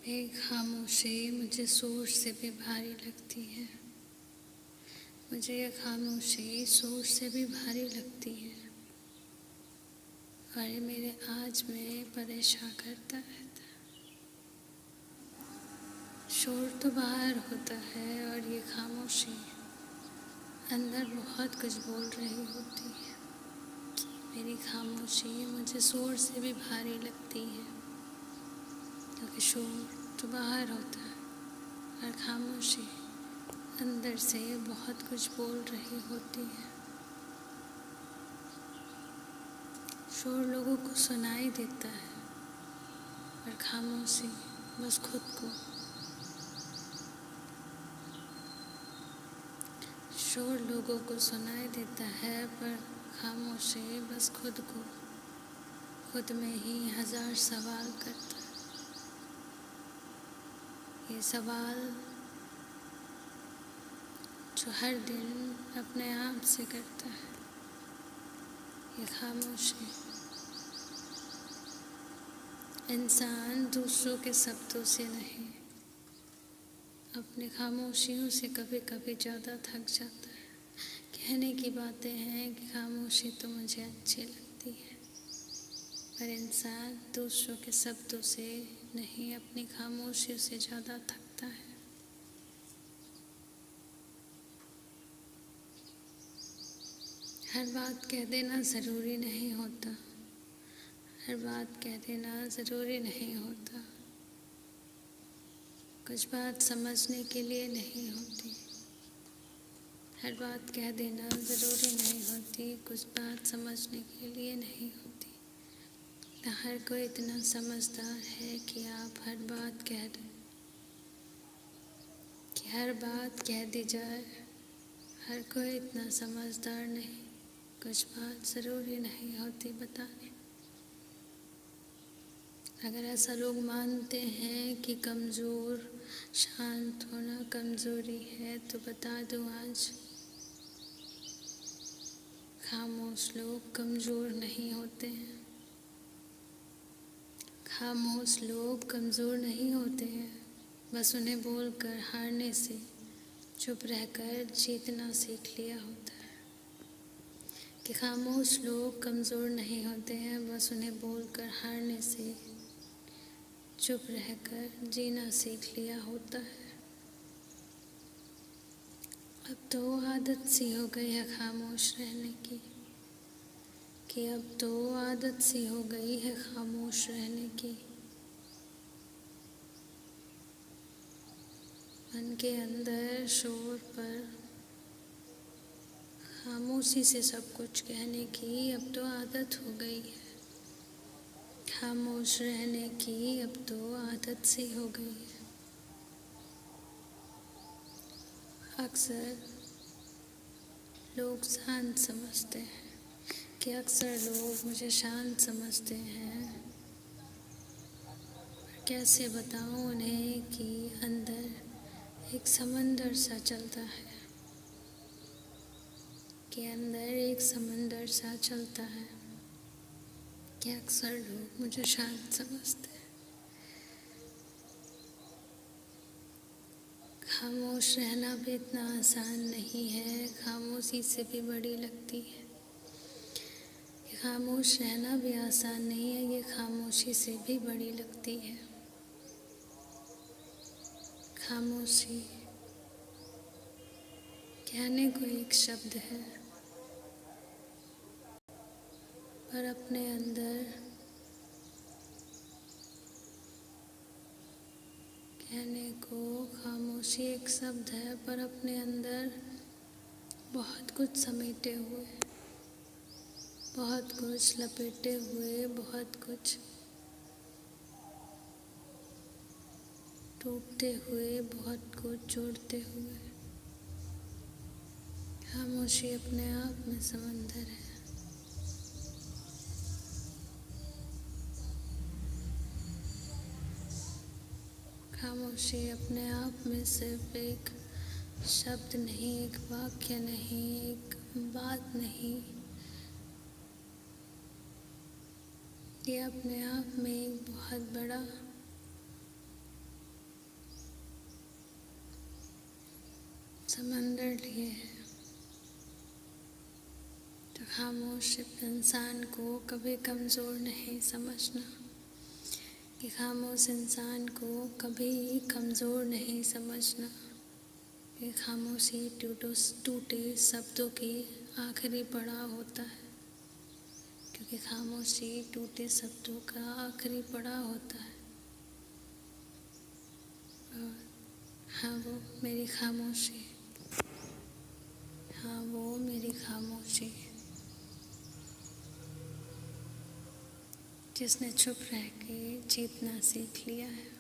ये खामोशी मुझे शोर से भी भारी लगती है। मुझे ये खामोशी शोर से भी भारी लगती है और ये मेरे आज में परेशान करता रहता है। शोर तो बाहर होता है और ये खामोशी अंदर बहुत कुछ बोल रही होती है। मेरी खामोशी मुझे शोर से भी भारी लगती है, क्योंकि शोर तो बाहर होता है और खामोशी अंदर से बहुत कुछ बोल रही होती है। शोर लोगों को सुनाई देता है और खामोशी बस खुद को। शोर लोगों को सुनाई देता है पर खामोशी बस खुद को, खुद में ही हजार सवाल करता है। ये सवाल जो हर दिन अपने आप से करता है। ये खामोशी इंसान दूसरों के शब्दों से नहीं, अपनी खामोशियों से कभी कभी ज़्यादा थक जाता है। कहने की बातें हैं कि खामोशी तो मुझे अच्छी लगती है, पर इंसान दूसरों के शब्दों से नहीं, अपनी खामोशियों से ज़्यादा थकता है। हर बात कह देना ज़रूरी नहीं होता, हर बात कह देना ज़रूरी नहीं होता। कुछ बात समझने के लिए नहीं होती, हर बात कह देना ज़रूरी नहीं होती। कुछ बात समझने के लिए नहीं होती। न हर कोई इतना समझदार है कि आप हर बात कह दें, कि हर बात कह दी जाए। हर कोई इतना समझदार नहीं, कुछ बात ज़रूरी नहीं होती बताने। अगर ऐसा लोग मानते हैं कि कमज़ोर शांत होना कमज़ोरी है, तो बता दो आज खामोश लोग कमज़ोर नहीं होते हैं। खामोश लोग कमज़ोर नहीं होते हैं, बस उन्हें बोलकर हारने से चुप रहकर जीतना सीख लिया होता है। कि खामोश लोग कमज़ोर नहीं होते हैं, बस उन्हें बोलकर हारने से चुप रहकर जीना सीख लिया होता है। अब तो आदत सी हो गई है खामोश रहने की, कि अब तो आदत सी हो गई है खामोश रहने की। मन के अंदर शोर पर खामोशी से सब कुछ कहने की अब तो आदत हो गई है। खामोश रहने की अब तो आदत सी हो गई है। अक्सर लोग शांत समझते हैं, कि अक्सर लोग मुझे शांत समझते हैं, पर कैसे बताऊं उन्हें कि अंदर एक समंदर सा चलता है, कि अंदर एक समंदर सा चलता है। कि अक्सर लोग मुझे शांत समझते हैं। खामोश रहना भी इतना आसान नहीं है, खामोशी से भी बड़ी लगती है। ये खामोश रहना भी आसान नहीं है, ये खामोशी से भी बड़ी लगती है। खामोशी कहने को एक शब्द है, पर अपने अंदर कहने को खामोशी एक शब्द है, पर अपने अंदर बहुत कुछ समेटे हुए, बहुत कुछ लपेटे हुए, बहुत कुछ टूटते हुए, बहुत कुछ जोड़ते हुए। खामोशी अपने आप में समंदर है। खामोशी अपने आप में सिर्फ एक शब्द नहीं, एक वाक्य नहीं, एक बात नहीं, ये अपने आप में एक बहुत बड़ा समंदर लिए है, तो खामोश इंसान को कभी कमज़ोर नहीं समझना, कि खामोश इंसान को कभी कमज़ोर नहीं समझना, कि खामोशी टूटे शब्दों की आखिरी पड़ाव होता है, क्योंकि खामोशी टूटे शब्दों का आखिरी पड़ाव होता है। और हाँ वो मेरी खामोशी, हाँ वो मेरी खामोशी, जिसने चुप रह के जीतना सीख लिया है।